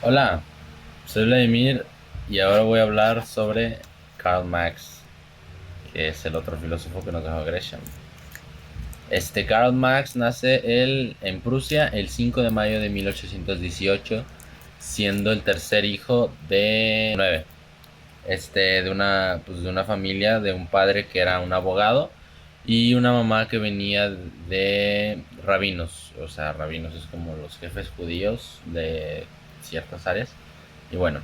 Hola, soy Vladimir y ahora voy a hablar sobre Karl Marx, que es el otro filósofo que nos dejó Gresham. Karl Marx nace en Prusia el 5 de mayo de 1818, siendo el tercer hijo de nueve. De una familia de un padre que era un abogado y una mamá que venía de rabinos. O sea, rabinos es como los jefes judíos de ciertas áreas. Y bueno,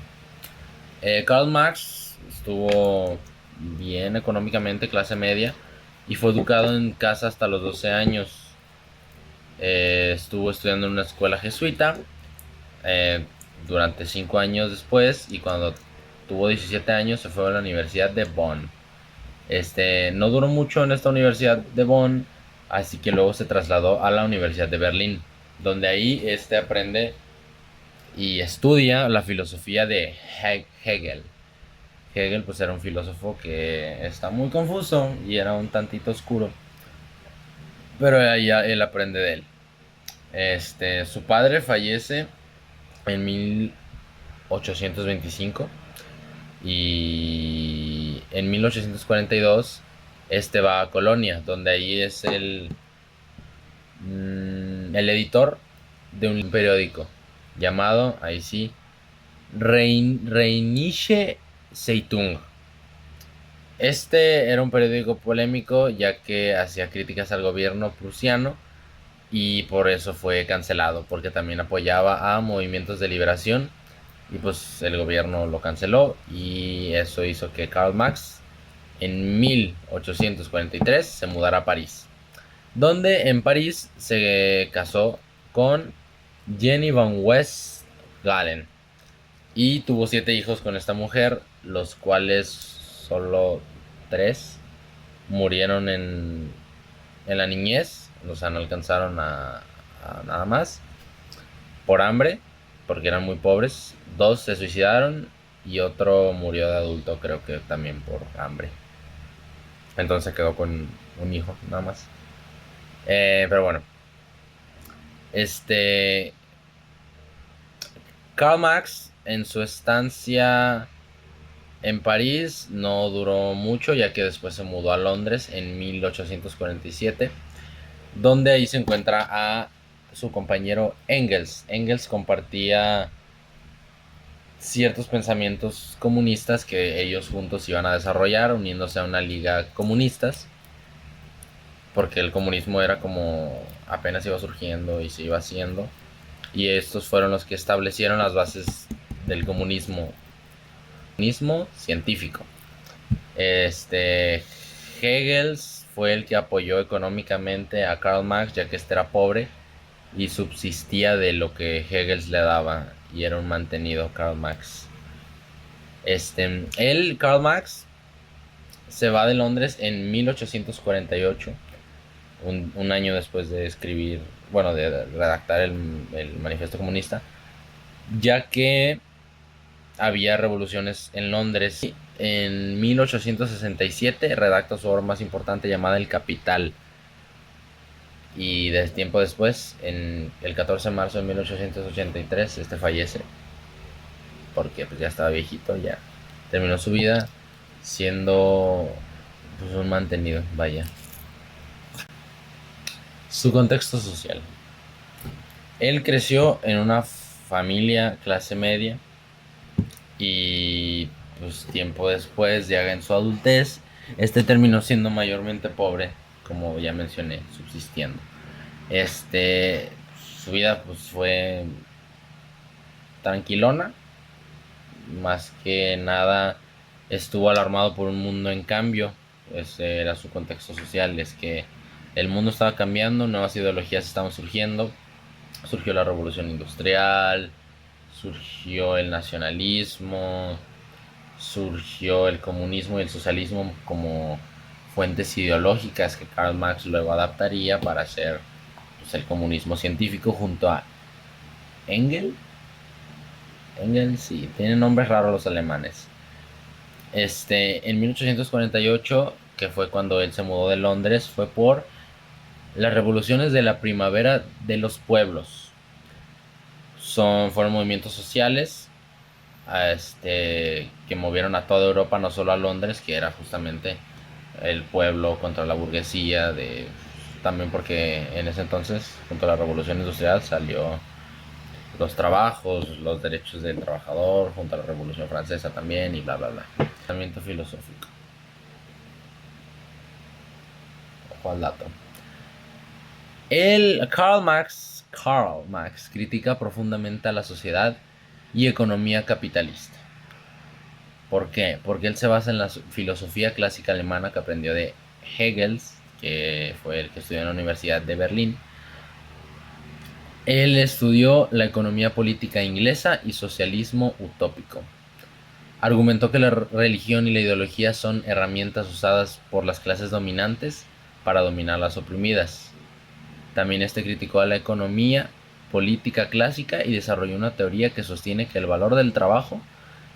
Karl Marx estuvo bien económicamente, clase media, y fue educado en casa hasta los 12 años. Estuvo estudiando en una escuela jesuita eh, durante 5 años después, y cuando tuvo 17 años se fue a la Universidad de Bonn. No duró mucho en esta Universidad de Bonn, así que luego se trasladó a la Universidad de Berlín, donde ahí aprende y estudia la filosofía de Hegel. Hegel pues era un filósofo que está muy confuso y era un tantito oscuro, pero ahí él aprende de él. Su padre fallece en 1825 y en 1842 va a Colonia, donde ahí es el editor de un periódico llamado, ahí sí, Rheinische Zeitung. Era un periódico polémico ya que hacía críticas al gobierno prusiano y por eso fue cancelado, porque también apoyaba a movimientos de liberación y pues el gobierno lo canceló y eso hizo que Karl Marx en 1843 se mudara a París, donde en París se casó con Jenny van Westphalen y tuvo 7 hijos con esta mujer, los cuales solo 3 murieron en la niñez, o sea, no alcanzaron a nada más, por hambre, porque eran muy pobres. 2 se suicidaron y otro murió de adulto, creo que también por hambre. Entonces quedó con un hijo, nada más. Pero bueno, este. Karl Marx en su estancia en París no duró mucho, ya que después se mudó a Londres en 1847, donde ahí se encuentra a su compañero Engels. Engels compartía ciertos pensamientos comunistas que ellos juntos iban a desarrollar, uniéndose a una liga comunistas, porque el comunismo era como apenas iba surgiendo y se iba haciendo, y estos fueron los que establecieron las bases del comunismo científico. Hegel fue el que apoyó económicamente a Karl Marx, ya que era pobre y subsistía de lo que Hegel le daba, y era un mantenido Karl Marx. Karl Marx, se va de Londres en 1848, un año después de escribir, bueno, de redactar el manifiesto comunista, ya que había revoluciones en Londres. En 1867 redacta su obra más importante llamada El Capital. Y tiempo después, en el 14 de marzo de 1883, fallece porque pues, ya estaba viejito, ya terminó su vida siendo pues, un mantenido, vaya. Su contexto social. Él creció en una familia clase media y pues tiempo después, ya en su adultez, terminó siendo mayormente pobre, como ya mencioné, subsistiendo. Su vida pues fue tranquilona, más que nada estuvo alarmado por un mundo en cambio. Ese era su contexto social, es que el mundo estaba cambiando, nuevas ideologías estaban surgiendo, surgió la revolución industrial, surgió el nacionalismo, surgió el comunismo y el socialismo como fuentes ideológicas que Karl Marx luego adaptaría para hacer pues, el comunismo científico junto a Engels. Engels, sí, tienen nombres raros los alemanes. En 1848, que fue cuando él se mudó de Londres, fue por las revoluciones de la primavera de los pueblos. Fueron movimientos sociales que movieron a toda Europa, no solo a Londres, que era justamente el pueblo contra la burguesía, también porque en ese entonces, junto a la Revolución Industrial, salió los trabajos, los derechos del trabajador, junto a la Revolución Francesa también, y bla, bla, bla. Pensamiento filosófico. Ojo al dato. Karl Marx critica profundamente a la sociedad y economía capitalista. ¿Por qué? Porque él se basa en la filosofía clásica alemana que aprendió de Hegel, que fue el que estudió en la Universidad de Berlín. Él estudió la economía política inglesa y socialismo utópico. Argumentó que la religión y la ideología son herramientas usadas por las clases dominantes para dominar las oprimidas. También criticó a la economía política clásica y desarrolló una teoría que sostiene que el valor del trabajo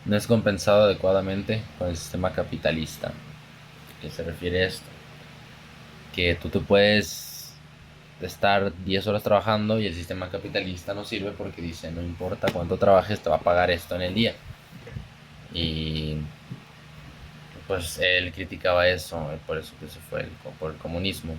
no es compensado adecuadamente con el sistema capitalista. ¿A qué se refiere esto? Que tú te puedes estar 10 horas trabajando y el sistema capitalista no sirve porque dice no importa cuánto trabajes te va a pagar esto en el día. Y pues él criticaba eso, por eso que se fue por el comunismo.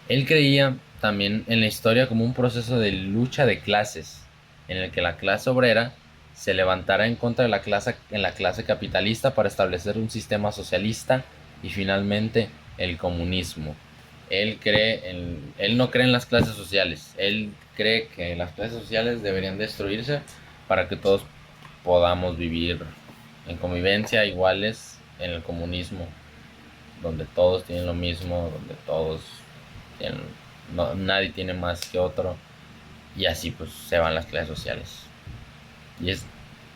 Él creía también en la historia como un proceso de lucha de clases, en el que la clase obrera se levantara en contra de la clase capitalista para establecer un sistema socialista y finalmente el comunismo. Él no cree en las clases sociales, él cree que las clases sociales deberían destruirse para que todos podamos vivir en convivencia iguales en el comunismo, donde todos tienen lo mismo, donde todos tienen, nadie tiene más que otro, y así pues se van las clases sociales.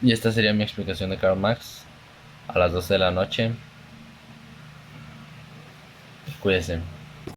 Y esta sería mi explicación de Karl Marx a las 12 de la noche. Cuídense.